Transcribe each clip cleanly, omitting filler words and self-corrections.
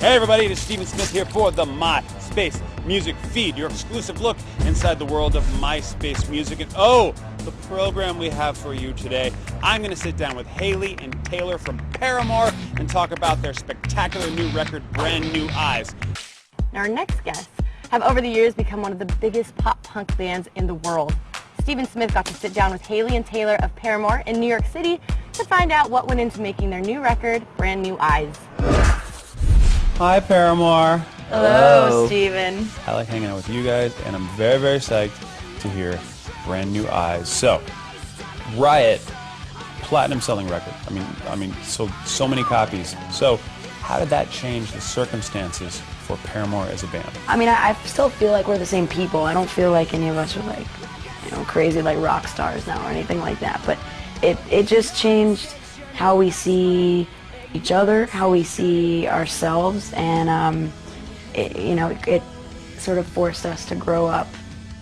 Hey everybody, it is Steven Smith here for the Myspace Music Feed, your exclusive look inside the world of Myspace music. And the program we have for you today, I'm going to sit down with Haley and Taylor from Paramore and talk about their spectacular new record, Brand New Eyes. Our next guests have over the years become one of the biggest pop-punk bands in the world. Steven Smith got to sit down with Haley and Taylor of Paramore in New York City to find out what went into making their new record, Brand New Eyes. Hi Paramore. Hello, Steven. I like hanging out with you guys, and I'm very, very psyched to hear Brand New Eyes. So, Riot, platinum selling record. I mean, sold so many copies. So, how did that change the circumstances for Paramore as a band? I mean, I still feel like we're the same people. I don't feel like any of us are like, crazy like rock stars now or anything like that. But it just changed how we see each other, how we see ourselves, and it sort of forced us to grow up.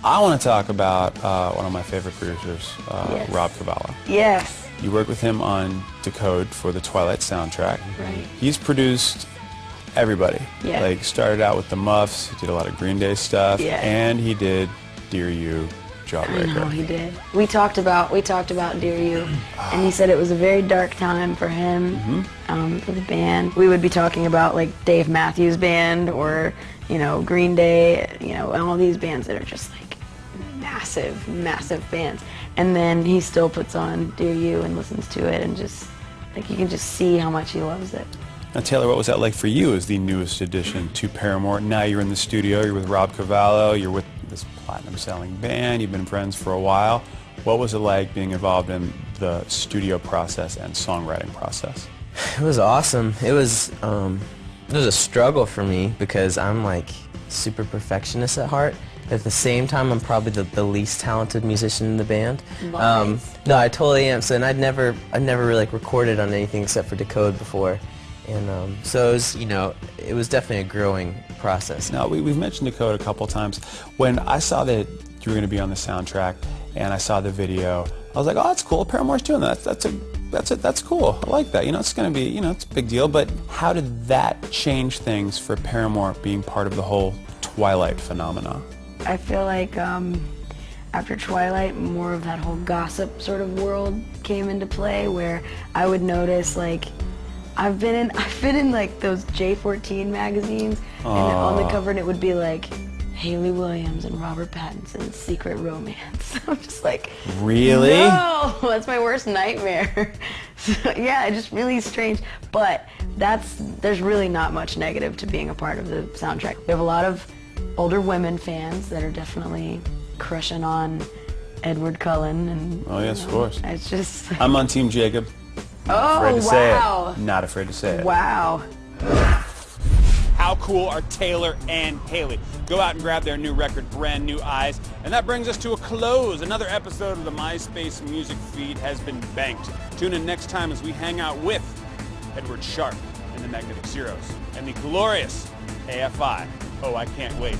I want to talk about one of my favorite producers, Yes. Rob Cavallo. Yes. You worked with him on Decode for the Twilight soundtrack. Right. He's produced everybody. Yeah. Like, started out with the Muffs, he did a lot of Green Day stuff, Yeah. and he did Dear You, Jawbreaker. I know he did. We talked about Dear You, and he said it was a very dark time for him, for the band. We would be talking about like Dave Matthews Band or Green Day, and all these bands that are just like massive, massive bands. And then he still puts on Dear You and listens to it, and just like you can just see how much he loves it. Now, Taylor, what was that like for you as the newest addition to Paramore? Now you're in the studio, you're with Rob Cavallo, you're with this platinum-selling band, you've been friends for a while. What was it like being involved in the studio process and songwriting process? It was awesome. It was a struggle for me because I'm like super perfectionist at heart. At the same time, I'm probably the least talented musician in the band. Nice. No, I totally am. So, and I'd never really like recorded on anything except for Decode before, and so it was, it was definitely a growing process. Now, we've mentioned Decode a couple times. When I saw that you were going to be on the soundtrack and I saw the video, I was like, oh, that's cool. Paramore's doing that. That's cool. I like that. It's going to be, it's a big deal. But how did that change things for Paramore being part of the whole Twilight phenomenon? I feel like after Twilight, more of that whole gossip sort of world came into play, where I would notice like I've been in like those J14 magazines, and on the cover it would be like Haley Williams and Robert Pattinson's secret romance. I'm just like, really? No, that's my worst nightmare. So, yeah, it's just really strange. But there's really not much negative to being a part of the soundtrack. We have a lot of older women fans that are definitely crushing on Edward Cullen, and oh yes, of course. It's just I'm on Team Jacob. oh wow, Not afraid to say it. Wow. How cool are Taylor and Haley? Go out and grab their new record, Brand New Eyes. And that brings us to a close. Another episode of the Myspace Music Feed has been banked. Tune in next time as we hang out with Edward Sharpe and the Magnetic Zeros and the glorious AFI. Oh, I can't wait.